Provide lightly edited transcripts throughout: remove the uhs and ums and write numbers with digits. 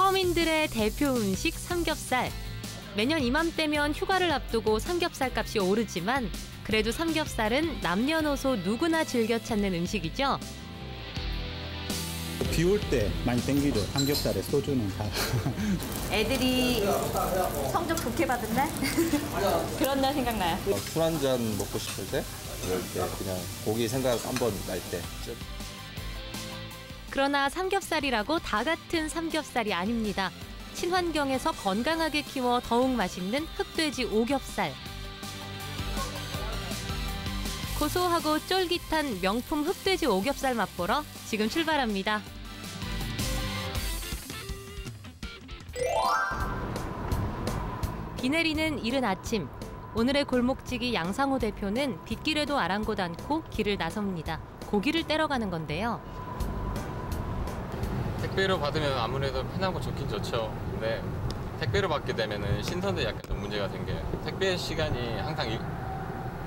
서민들의 대표 음식 삼겹살. 매년 이맘때면 휴가를 앞두고 삼겹살 값이 오르지만 그래도 삼겹살은 남녀노소 누구나 즐겨 찾는 음식이죠. 비 올 때 많이 땡기죠. 삼겹살에 소주는 다. 애들이 성적 좋게 받은 날? 그런 날 생각나요. 술 한 잔 먹고 싶을 때, 이럴 때 그냥 고기 생각 한번 날 때. 그러나 삼겹살이라고 다 같은 삼겹살이 아닙니다. 친환경에서 건강하게 키워 더욱 맛있는 흑돼지 오겹살. 고소하고 쫄깃한 명품 흑돼지 오겹살 맛보러 지금 출발합니다. 비 내리는 이른 아침. 오늘의 골목지기 양상호 대표는 빗길에도 아랑곳 않고 길을 나섭니다. 고기를 떼러 가는 건데요. 택배로 받으면 아무래도 편하고 좋긴 좋죠. 근데 택배로 받게 되면 신선도에 약간 좀 문제가 생겨요. 택배 시간이 항상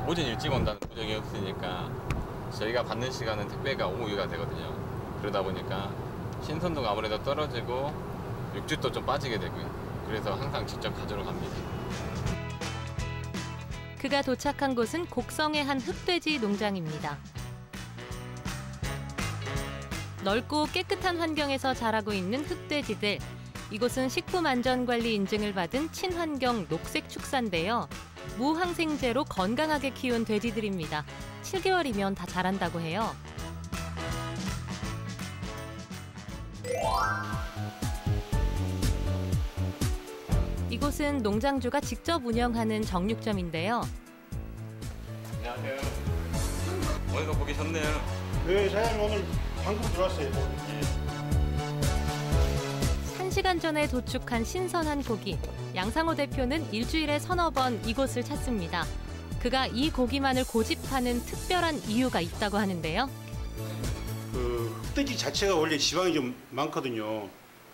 오전 일찍 온다는 보장이 없으니까 저희가 받는 시간은 택배가 오후가 되거든요. 그러다 보니까 신선도가 아무래도 떨어지고 육즙도 좀 빠지게 되고요. 그래서 항상 직접 가져러 갑니다. 그가 도착한 곳은 곡성의 한 흑돼지 농장입니다. 넓고 깨끗한 환경에서 자라고 있는 흑돼지들. 이곳은 식품안전관리 인증을 받은 친환경 녹색 축사인데요. 무항생제로 건강하게 키운 돼지들입니다. 7개월이면 다 자란다고 해요. 이곳은 농장주가 직접 운영하는 정육점인데요. 안녕하세요. 오늘도 보기 좋네요. 네, 사장님 오늘 방금 들어왔어요. 1시간 전에 도축한 신선한 고기. 양상호 대표는 일주일에 서너 번 이곳을 찾습니다. 그가 이 고기만을 고집하는 특별한 이유가 있다고 하는데요. 흑돼지 자체가 원래 지방이 좀 많거든요.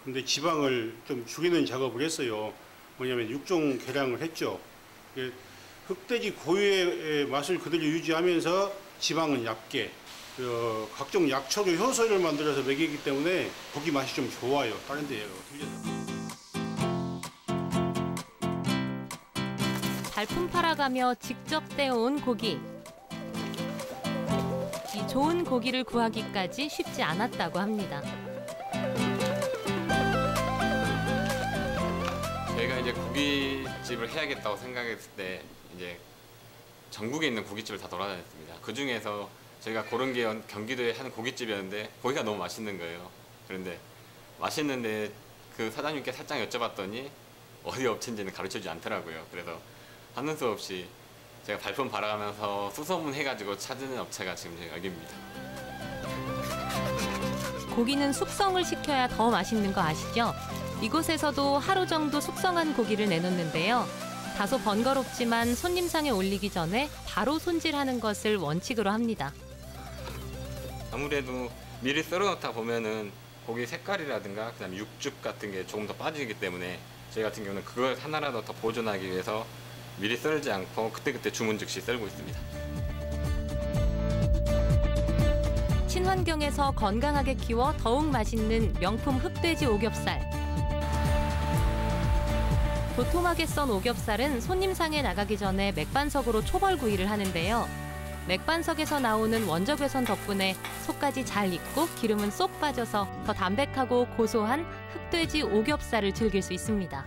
근데 지방을 좀 죽이는 작업을 했어요. 뭐냐면 육종 개량을 했죠. 흑돼지 고유의 맛을 그대로 유지하면서 지방은 얇게, 각종 약초류 효소를 만들어서 먹이기 때문에 고기 맛이 좀 좋아요. 다른 데에 틀려서. 발품 팔아가며 직접 떼어온 고기. 이 좋은 고기를 구하기까지 쉽지 않았다고 합니다. 저희가 이제 고깃집을 해야겠다고 생각했을 때 이제 전국에 있는 고깃집을 다 돌아다녔습니다. 그 중에서 저희가 고른 게 경기도에 한 고깃집이었는데 고기가 너무 맛있는 거예요. 그런데 맛있는데 그 사장님께 살짝 여쭤봤더니 어디 업체인지는 가르쳐주지 않더라고요. 그래서 하는 수 없이 제가 발품 바라가면서 수소문 해가지고 찾는 업체가 지금 여기입니다. 고기는 숙성을 시켜야 더 맛있는 거 아시죠? 이곳에서도 하루 정도 숙성한 고기를 내놓는데요. 다소 번거롭지만 손님상에 올리기 전에 바로 손질하는 것을 원칙으로 합니다. 아무래도 미리 썰어놓다 보면은 고기 색깔이라든가 그다음에 육즙 같은 게 조금 더 빠지기 때문에 저희 같은 경우는 그걸 하나라도 더 보존하기 위해서 미리 썰지 않고 그때그때 주문 즉시 썰고 있습니다. 친환경에서 건강하게 키워 더욱 맛있는 명품 흑돼지 오겹살. 도톰하게 썬 오겹살은 손님상에 나가기 전에 맥반석으로 초벌구이를 하는데요. 맥반석에서 나오는 원적외선 덕분에 속까지 잘 익고 기름은 쏙 빠져서 더 담백하고 고소한 흑돼지 오겹살을 즐길 수 있습니다.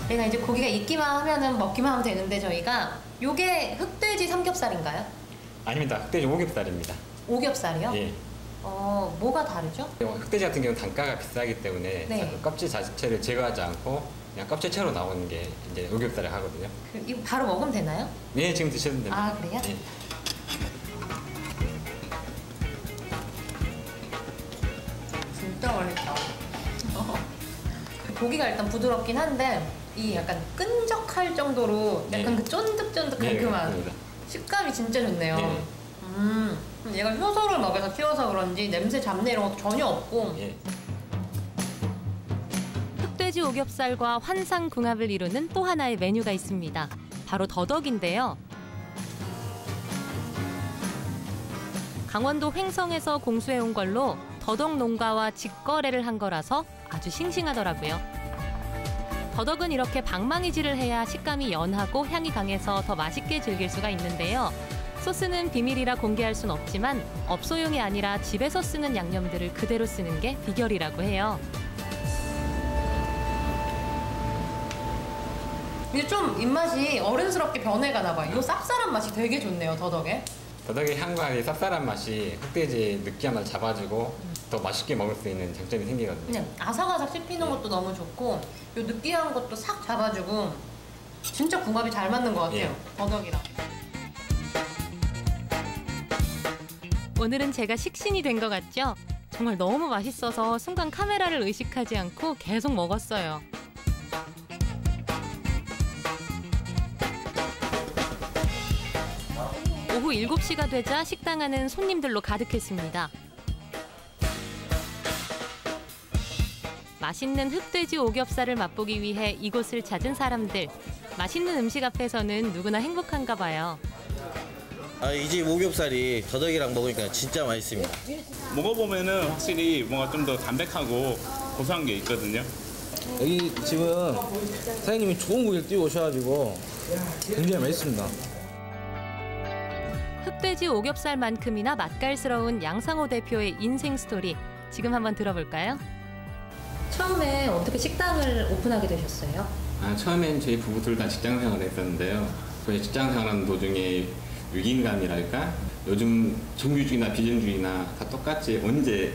내가 이제 고기가 익기만 하면은 먹기만 하면 되는데 저희가 요게 흑돼지 삼겹살인가요? 아닙니다. 흑돼지 오겹살입니다. 오겹살이요? 예. 뭐가 다르죠? 흑돼지 같은 경우는 단가가 비싸기 때문에 네. 껍질 자체를 제거하지 않고 그냥 껍질채로 나오는 게 이제 오겹살을 하거든요. 이거 바로 먹으면 되나요? 네, 지금 드셔도 됩니다. 아, 그래요? 예. 진짜 맛있다. 고기가 일단 부드럽긴 한데 이 약간 끈적할 정도로 약간 그 쫀득쫀득한 그 맛. 식감이 진짜 좋네요. 얘가 효소를 먹여서 키워서 그런지 냄새 잡내 이런 것도 전혀 없고. 흑돼지 오겹살과 환상궁합을 이루는 또 하나의 메뉴가 있습니다. 바로 더덕인데요. 강원도 횡성에서 공수해온 걸로 더덕 농가와 직거래를 한 거라서 아주 싱싱하더라고요. 더덕은 이렇게 방망이질을 해야 식감이 연하고 향이 강해서 더 맛있게 즐길 수가 있는데요. 소스는 비밀이라 공개할 순 없지만 업소용이 아니라 집에서 쓰는 양념들을 그대로 쓰는 게 비결이라고 해요. 이게 좀 입맛이 어른스럽게 변해가나 봐요. 이 쌉쌀한 맛이 되게 좋네요, 더덕에. 더덕의 향과 이 쌉쌀한 맛이 흑돼지의 느끼한 맛을 잡아주고 더 맛있게 먹을 수 있는 장점이 생기거든요. 그냥 아삭아삭 씹히는 것도 너무 좋고 이 느끼한 것도 싹 잡아주고 진짜 궁합이 잘 맞는 것 같아요, 더덕이랑. 오늘은 제가 식신이 된 것 같죠? 정말 너무 맛있어서 순간 카메라를 의식하지 않고 계속 먹었어요. 오후 7시가 되자 식당 안은 손님들로 가득했습니다. 맛있는 흑돼지 오겹살을 맛보기 위해 이곳을 찾은 사람들. 맛있는 음식 앞에서는 누구나 행복한가 봐요. 이 집 오겹살이 더덕이랑 먹으니까 진짜 맛있습니다. 먹어보면은 확실히 뭔가 좀 더 담백하고 고소한 게 있거든요. 여기 집은 사장님이 좋은 고기를 띄워 오셔가지고 굉장히 맛있습니다. 흑돼지 오겹살만큼이나 맛깔스러운 양상호 대표의 인생 스토리. 지금 한번 들어볼까요? 처음에 어떻게 식당을 오픈하게 되셨어요? 처음엔 저희 부부 둘 다 직장 생활을 했었는데요. 그 직장 생활하는 도중에 위기감이랄까? 요즘 정규주의나 비정주의나 다 똑같이 언제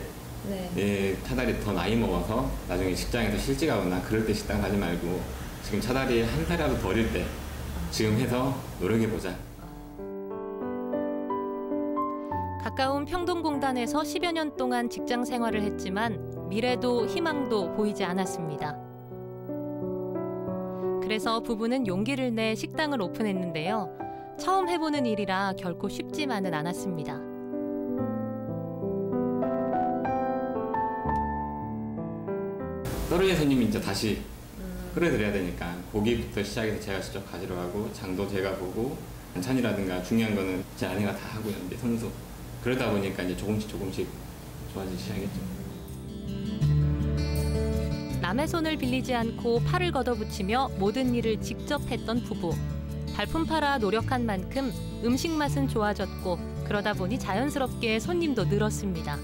차라리 더 나이 먹어서 나중에 직장에서 실직하거나 그럴 때 식당 가지 말고 지금 차라리 한 살이라도 더 어릴 때 지금 해서 노력해보자. 가까운 평동공단에서 10여 년 동안 직장 생활을 했지만 미래도 희망도 보이지 않았습니다. 그래서 부부는 용기를 내 식당을 오픈했는데요. 처음 해보는 일이라 결코 쉽지만은 않았습니다. 떨어진 손님이 이제 다시 끌어들여야 되니까 고기부터 시작해서 제가 직접 가지러 가고 장도 제가 보고 반찬이라든가 중요한 거는 제 아내가 다 하고요. 이제 손수. 그러다 보니까 이제 조금씩 좋아지기 시작했죠. 남의 손을 빌리지 않고 팔을 걷어붙이며 모든 일을 직접 했던 부부. 발품 팔아 노력한 만큼 음식 맛은 좋아졌고 그러다 보니 자연스럽게 손님도 늘었습니다.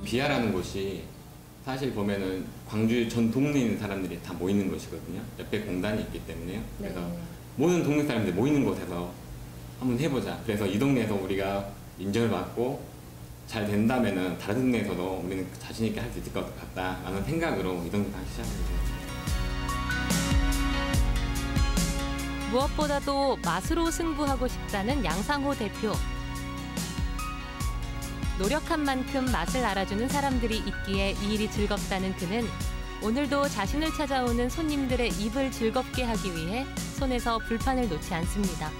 비아라는 곳이 사실 보면은 광주 전 동네에 있는 사람들이 다 모이는 곳이거든요. 옆에 공단이 있기 때문에요. 그래서 모든 동네 사람들이 모이는 곳에서 한번 해보자. 그래서 이 동네에서 우리가 인정을 받고 잘 된다면은 다른 동네에서도 우리는 자신 있게 할 수 있을 것 같다라는 생각으로 이 동네를 하기 시작했어요. 무엇보다도 맛으로 승부하고 싶다는 양상호 대표. 노력한 만큼 맛을 알아주는 사람들이 있기에 이 일이 즐겁다는 그는 오늘도 자신을 찾아오는 손님들의 입을 즐겁게 하기 위해 손에서 불판을 놓지 않습니다.